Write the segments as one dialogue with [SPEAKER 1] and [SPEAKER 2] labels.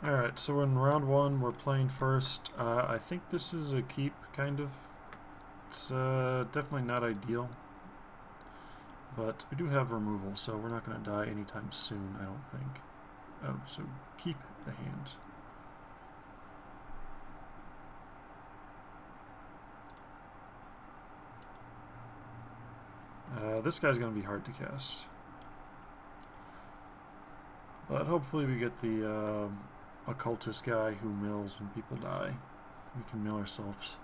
[SPEAKER 1] Alright, so in round one, we're playing first. I think this is a keep, kind of. It's definitely not ideal. But we do have removal, so we're not going to die anytime soon, I don't think. Oh, so keep the hand. This guy's going to be hard to cast. But hopefully we get the occultist guy who mills when people die. We can mill ourselves.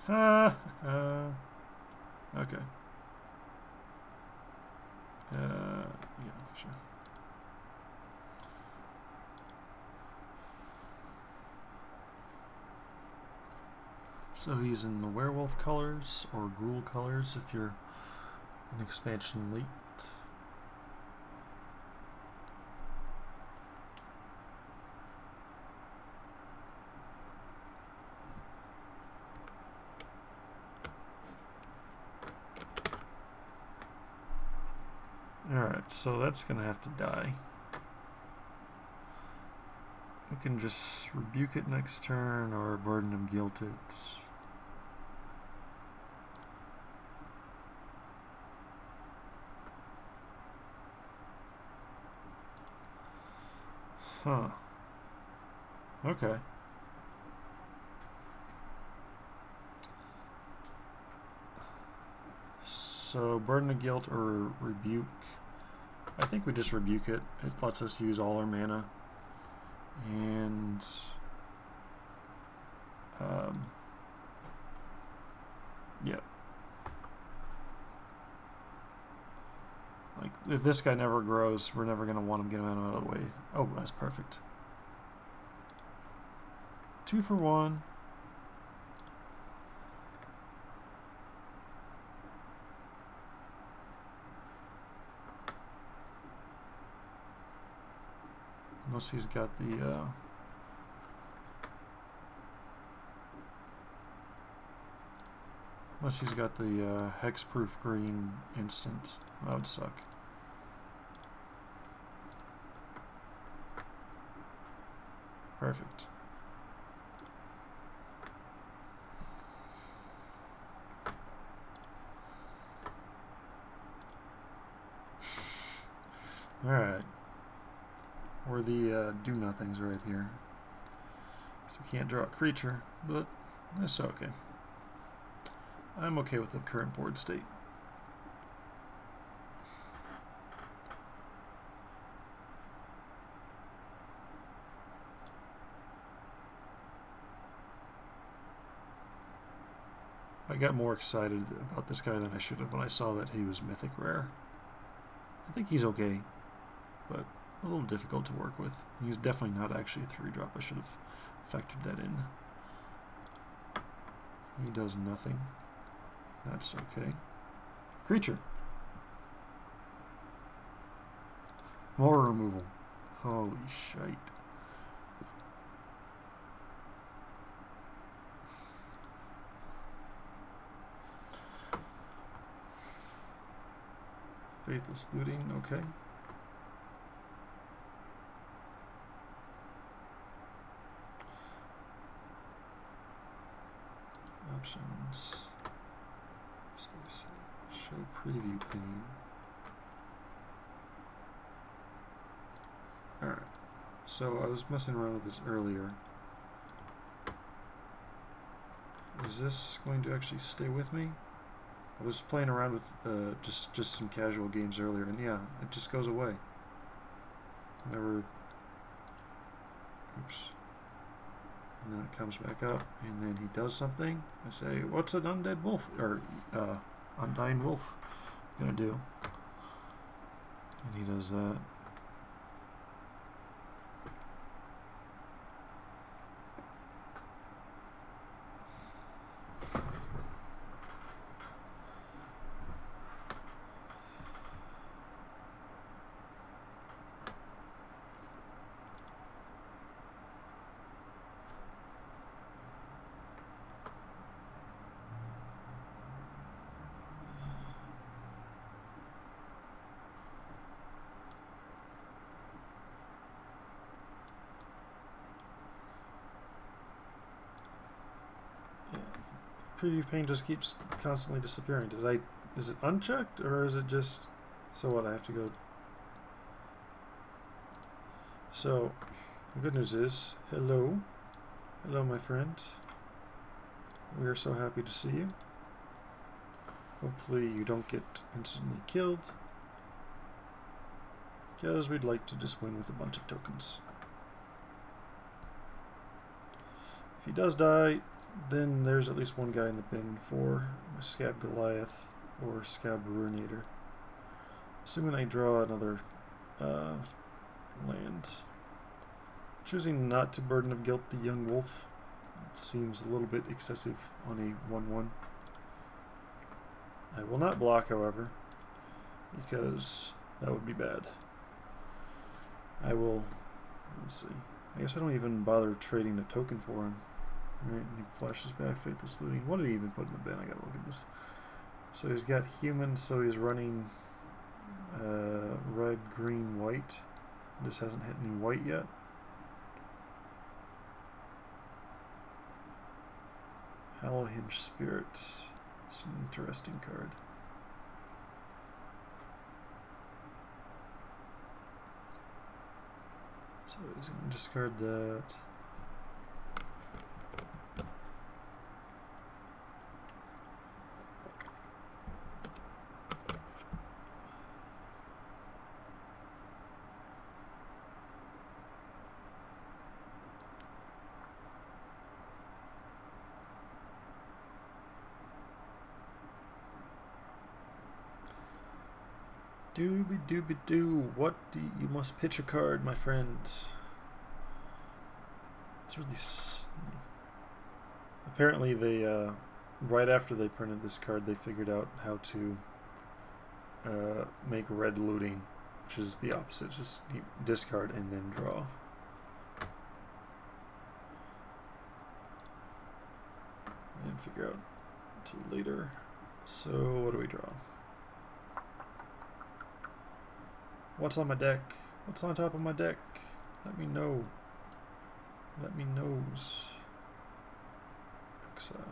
[SPEAKER 1] Okay. Yeah, sure. So he's in the werewolf colors or ghoul colors if you're an expansion elite. Alright, so that's gonna have to die. We can just rebuke it next turn or burden of guilt it. Huh. Okay. So burden of guilt or rebuke. I think we just rebuke it. It lets us use all our mana. And yeah. Like, if this guy never grows, we're never going to want him to get him out of the way. Oh, that's perfect. 2 for 1. Unless he's got the... Unless he's got the hexproof green instant. That would suck. Perfect. Alright. We're the do-nothings right here. So we can't draw a creature, but that's okay. I'm okay with the current board state. I got more excited about this guy than I should have when I saw that he was mythic rare. I think he's okay, but a little difficult to work with. He's definitely not actually a 3-drop. I should have factored that in. He does nothing. That's okay. Creature. More removal. Holy shite. Faithless looting, okay. Options. Show preview pane. Alright. So I was messing around with this earlier. Is this going to actually stay with me? I was playing around with just some casual games earlier, and yeah, it just goes away. Never. Oops. And then it comes back up, and then he does something. I say, "What's an undead wolf or undying wolf gonna do?" And he does that. preview pane just keeps constantly disappearing. Is it unchecked, or is it just... So what, I have to go... So, the good news is, hello. Hello, my friend. We are so happy to see you. Hopefully you don't get instantly killed, because we'd like to just win with a bunch of tokens. If he does die, then there's at least one guy in the bin for Scab Goliath or Scab Ruinator. Assuming I draw another land. Choosing not to Burden of Guilt the Young Wolf seems a little bit excessive on a 1/1. I will not block, however, because that would be bad. I will... Let's see. I guess I don't even bother trading a token for him. Right, and he flashes back Faithless Looting. What did he even put in the bin? I gotta look at this. So he's got human, so he's running red, green, white. This hasn't hit any white yet. Hallowhinge Spirit. It's an interesting card. So he's going to discard that. Dooby dooby doo. What do you must pitch a card, my friend? It's really apparently they right after they printed this card, they figured out how to make red looting, which is the opposite. Just you discard and then draw. I didn't figure out until later. So what do we draw? What's on my deck? What's on top of my deck? Let me know. Let me knows. Excellent.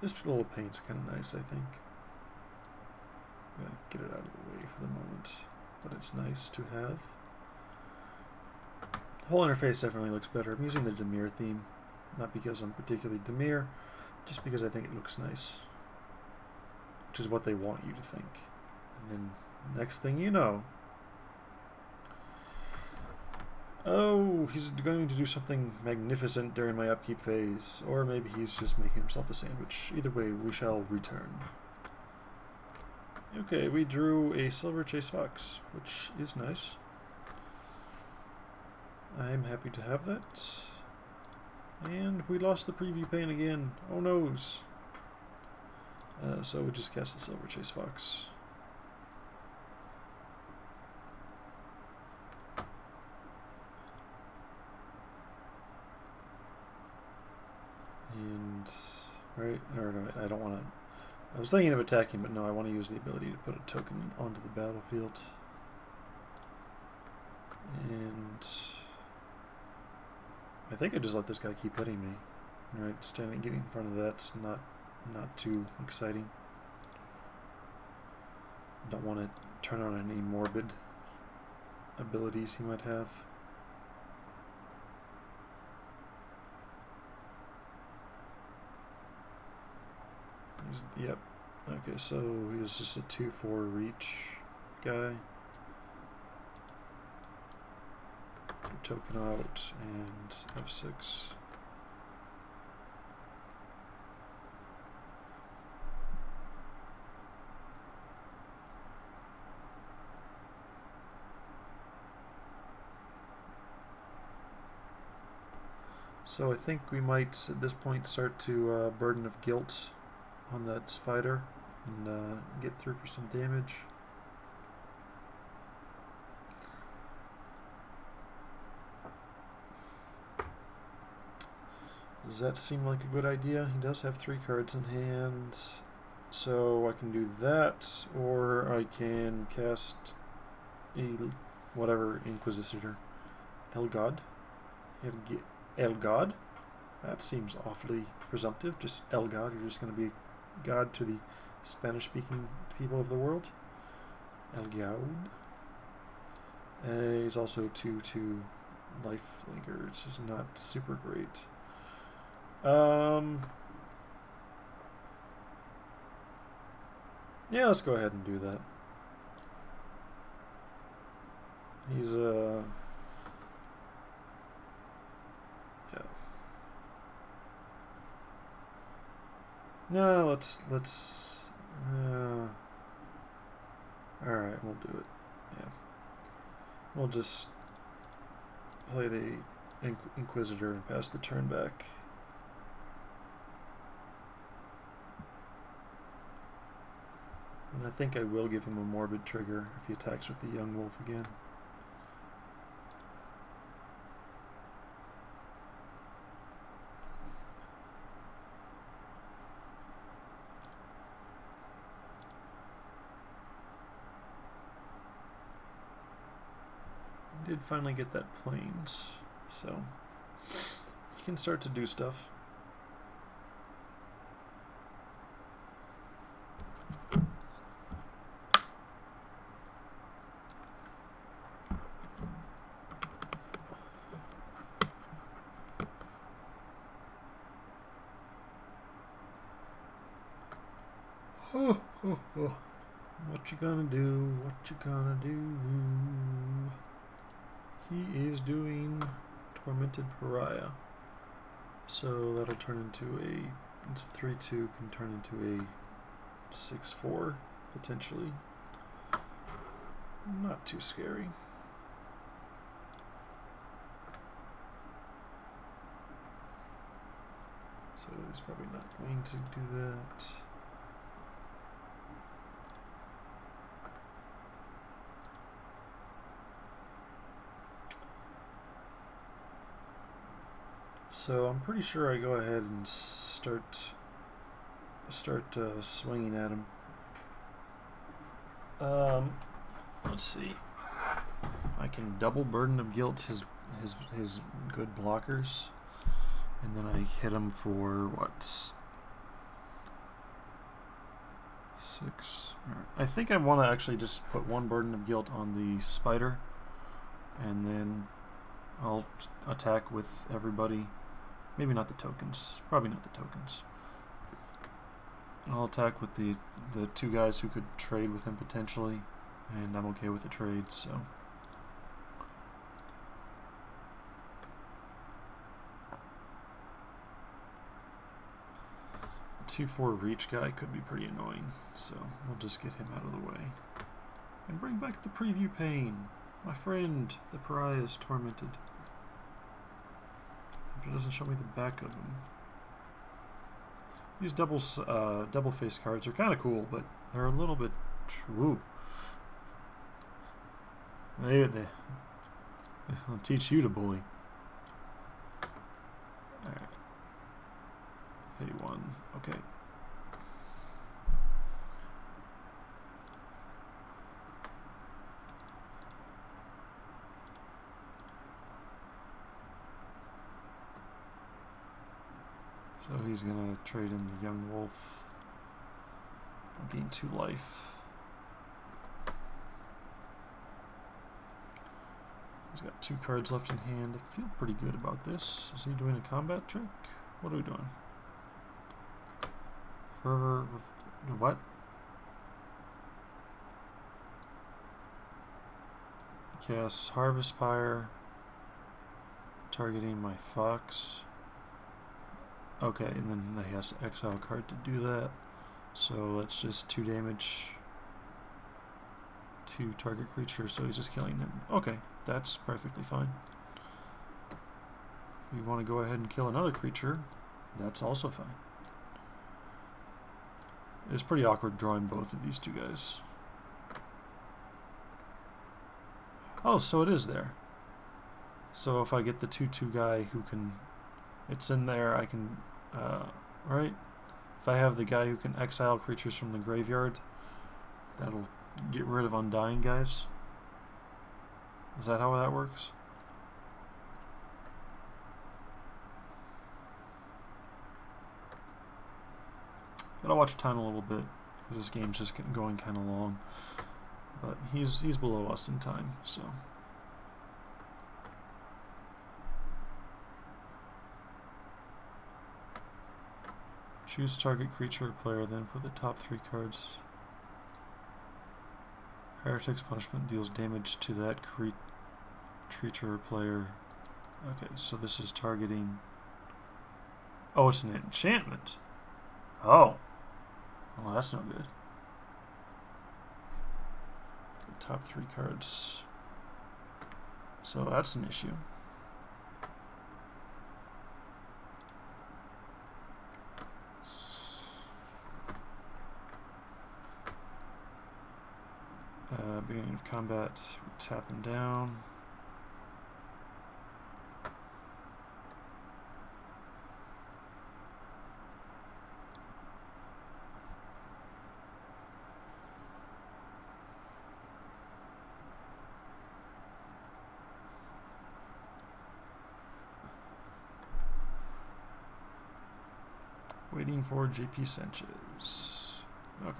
[SPEAKER 1] This little paint's kind of nice, I think. I'm going to get it out of the way for the moment, but it's nice to have. The whole interface definitely looks better. I'm using the Dimir theme, not because I'm particularly Dimir, just because I think it looks nice, which is what they want you to think. And then next thing you know, oh, he's going to do something magnificent during my upkeep phase. Or maybe he's just making himself a sandwich. Either way, we shall return. Okay, we drew a Silver Chase Fox, which is nice. I'm happy to have that. And we lost the preview pane again. Oh noes. So we just cast the Silver Chase Fox. And, right, or no, I don't want to, I was thinking of attacking, but no, I want to use the ability to put a token onto the battlefield. And I think I just let this guy keep hitting me. Right, getting in front of that's not too exciting. Don't want to turn on any morbid abilities he might have. Yep. Okay, so he was just a 2/4 reach guy. Put a token out and F6. So I think we might at this point start to Burden of Guilt on that spider and get through for some damage. Does that seem like a good idea? He does have 3 cards in hand, so I can do that, or I can cast a whatever Inquisitor. Elgod? Elgod? That seems awfully presumptive. Just El God, you're just going to be God to the Spanish-speaking people of the world. El God. He's also 2/2 lifelinker, which is not super great. Yeah, let's go ahead and do that. He's yeah. No, let's all right, we'll do it. Yeah. We'll just play the Inquisitor and pass the turn back. And I think I will give him a morbid trigger if he attacks with the young wolf again. I did finally get that plains, so he can start to do stuff. What you gonna do? What you gonna do? He is doing Tormented Pariah. So that'll turn into a... It's 3/2, can turn into a 6/4, potentially. Not too scary. So he's probably not going to do that. So I'm pretty sure I go ahead and start swinging at him. Let's see. I can double Burden of Guilt his good blockers, and then I hit him for what? 6. I think I want to actually just put 1 Burden of Guilt on the spider, and then I'll attack with everybody. Maybe not the tokens. Probably not the tokens. I'll attack with the 2 guys who could trade with him potentially, and I'm okay with the trade, so. The 2/4 reach guy could be pretty annoying, so we'll just get him out of the way. And bring back the preview pane. My friend, the Pariah, is tormented. It doesn't show me the back of him. These double face cards are kind of cool, but they're a little bit true. They'll teach you to bully. Alright. Pay 1. Okay. So he's gonna trade in the young wolf. I'll gain 2 life. He's got 2 cards left in hand. I feel pretty good about this. Is he doing a combat trick? What are we doing? Fervor. What? Cast Harvest Pyre. Targeting my fox. Okay, and then he has to exile a card to do that. So let's just 2 damage to target creature, so he's just killing him. Okay, that's perfectly fine. If you want to go ahead and kill another creature, that's also fine. It's pretty awkward drawing both of these 2 guys. Oh, so it is there. So if I get the 2/2 guy who can... It's in there, I can... right? If I have the guy who can exile creatures from the graveyard, that'll get rid of Undying guys. Is that how that works? Gotta watch time a little bit, because this game's just getting going kind of long. But he's below us in time, so. Choose target creature or player, then put the top 3 cards. Heretic's Punishment deals damage to that creature or player. Okay, so this is targeting... Oh, it's an enchantment. Oh. Well, that's no good. The top 3 cards. So that's an issue. Beginning of combat, we tap him down. Waiting for JP Sanchez. Okay.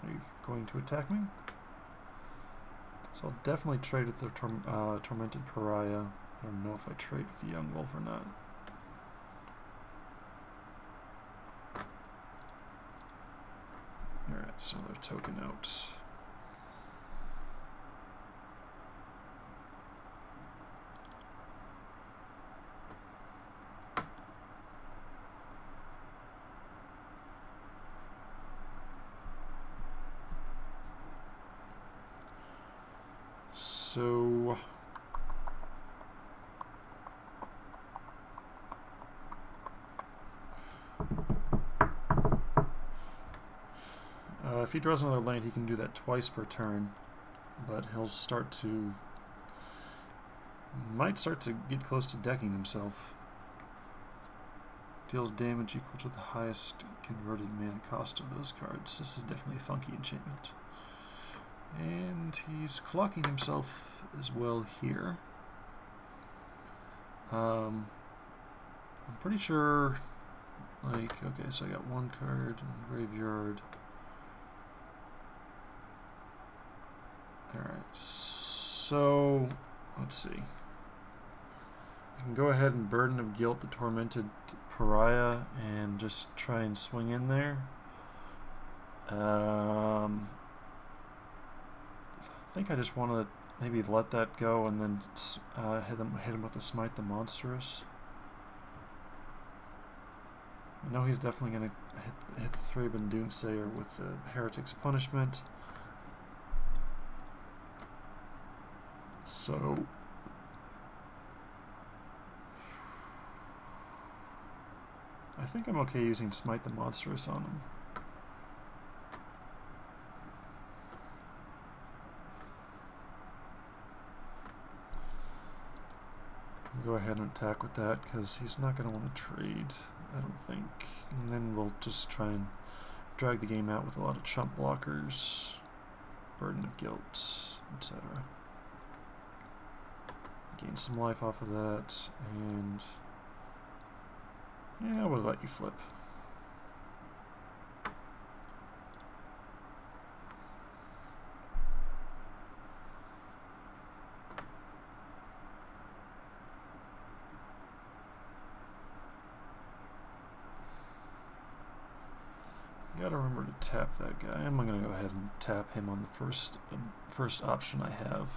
[SPEAKER 1] Are you going to attack me? So I'll definitely trade with the Tormented Pariah. I don't know if I trade with the Young Wolf or not. Alright, so they're token out. So if he draws another land, he can do that twice per turn, but he'll might start to get close to decking himself. Deals damage equal to the highest converted mana cost of those cards. This is definitely a funky enchantment. And he's clocking himself as well here. I'm pretty sure, like, okay, so I got 1 card in the graveyard. Alright, so let's see. I can go ahead and Burden of Guilt the Tormented Pariah and just try and swing in there. I think I just want to maybe let that go and then hit him with the Smite the Monstrous. I know he's definitely going to hit the Thraben Doomsayer with the Heretic's Punishment. So I think I'm okay using Smite the Monstrous on him. Go ahead and attack with that because he's not going to want to trade, I don't think. And then we'll just try and drag the game out with a lot of chump blockers, Burden of Guilt, etc. Gain some life off of that, and yeah, we'll let you flip. Gotta remember to tap that guy. I'm gonna go ahead and tap him on the first option I have.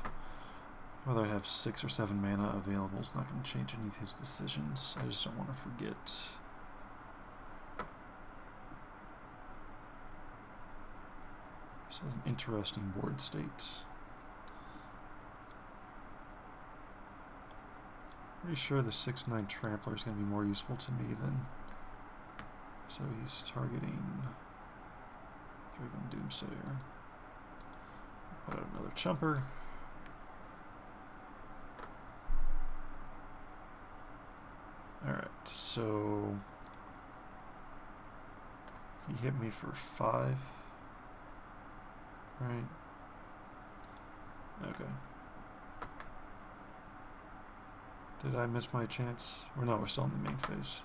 [SPEAKER 1] Whether I have 6 or 7 mana available is not going to change any of his decisions. I just don't want to forget. So an interesting board state. Pretty sure the 6/9 Trampler is going to be more useful to me than. So he's targeting Thraben Doomsayer. Put out another chumper. Alright, so he hit me for 5. Right. Okay. Did I miss my chance? Or no, we're still in the main phase.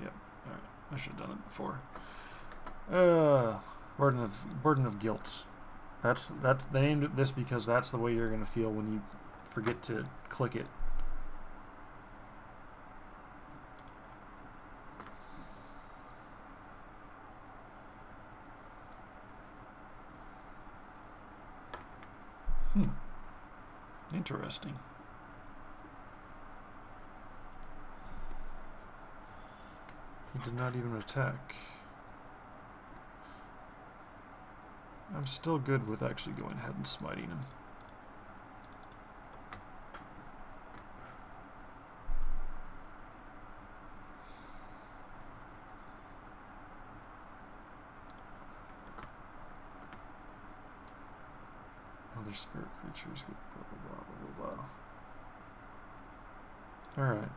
[SPEAKER 1] Yep. Alright. I should have done it before. Burden of guilt. That's they named it this because that's the way you're gonna feel when you forget to click it. Interesting. He did not even attack. I'm still good with actually going ahead and smiting him. Other spirit creatures get blah blah blah blah blah. Alright.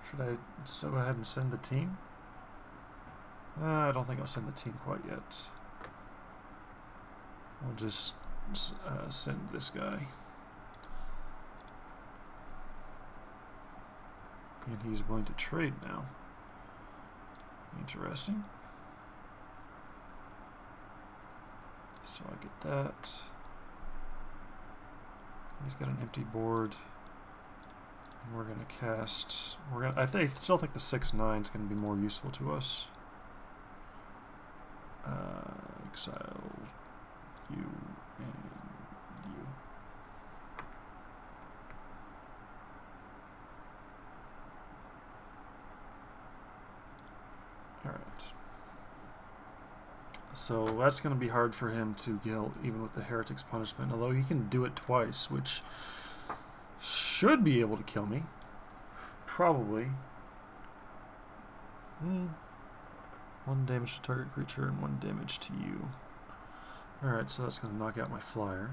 [SPEAKER 1] Should I go ahead and send the team? I don't think I'll send the team quite yet. I'll just send this guy. And he's willing to trade now. Interesting. So I get that. He's got an empty board. And we're gonna cast. I still think the 6/9 is gonna be more useful to us. Exile you and you. Alright. So that's going to be hard for him to kill, even with the Heretic's Punishment, although he can do it twice, which should be able to kill me. Probably. 1 damage to target creature and 1 damage to you. Alright, so that's going to knock out my flyer.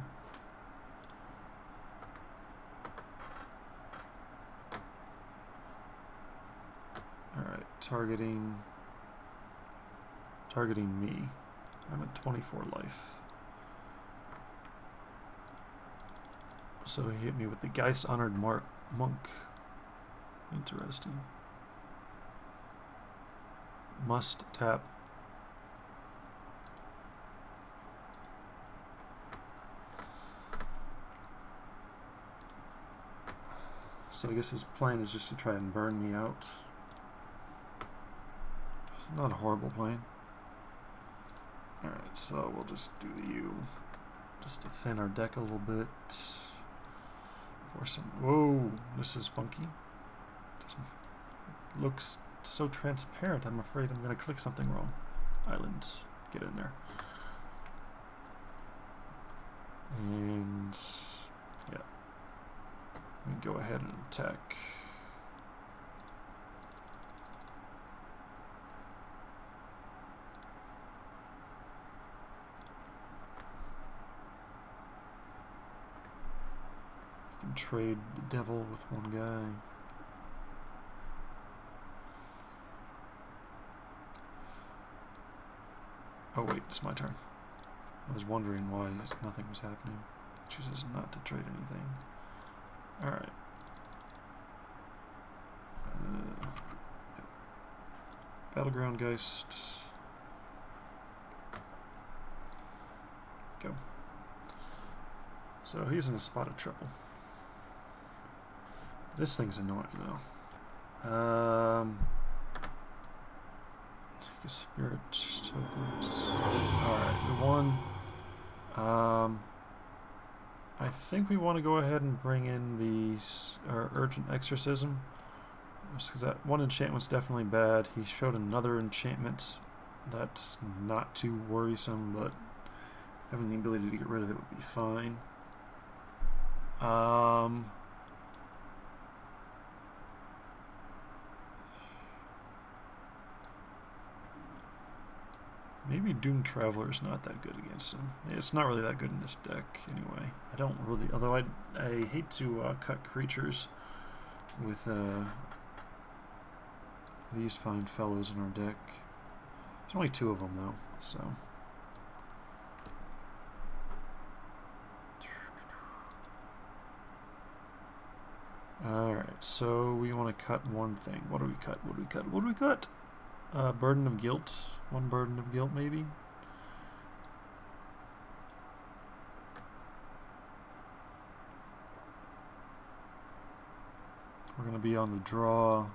[SPEAKER 1] Alright, targeting me. I'm at 24 life. So he hit me with the Geist Honored Monk. Interesting. Must tap. So I guess his plan is just to try and burn me out. It's not a horrible plan. Alright, so we'll just do the U. Just to thin our deck a little bit. For some... Whoa! This is funky. It looks so transparent, I'm afraid I'm going to click something wrong. Island. Get in there. And... yeah. We go ahead and attack. You can trade the devil with one guy. Oh wait, it's my turn. I was wondering why nothing was happening. It chooses not to trade anything. Alright. Battleground Geist. Go. So he's in a spotted triple. This thing's annoying though. Take a spirit tokens. Alright, the one. I think we want to go ahead and bring in the Urgent Exorcism. Just because that one enchantment's definitely bad. He showed another enchantment that's not too worrisome, but having the ability to get rid of it would be fine. Maybe Doomed Traveler's not that good against him. It's not really that good in this deck, anyway. I don't really... Although I hate to cut creatures with these fine fellows in our deck. There's only 2 of them, though, so... Alright, so we want to cut one thing. What do we cut? What do we cut? What do we cut? Burden of guilt. One burden of guilt, maybe? We're going to be on the draw.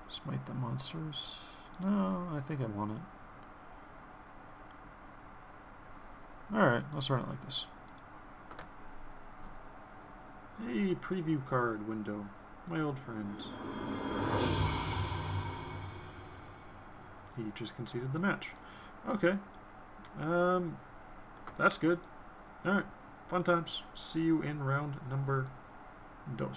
[SPEAKER 1] Smite the monsters. No, I think I want it. Alright, let's run it like this. Hey, preview card window. My old friend. He just conceded the match. Okay. That's good. Alright. Fun times. See you in round number 2.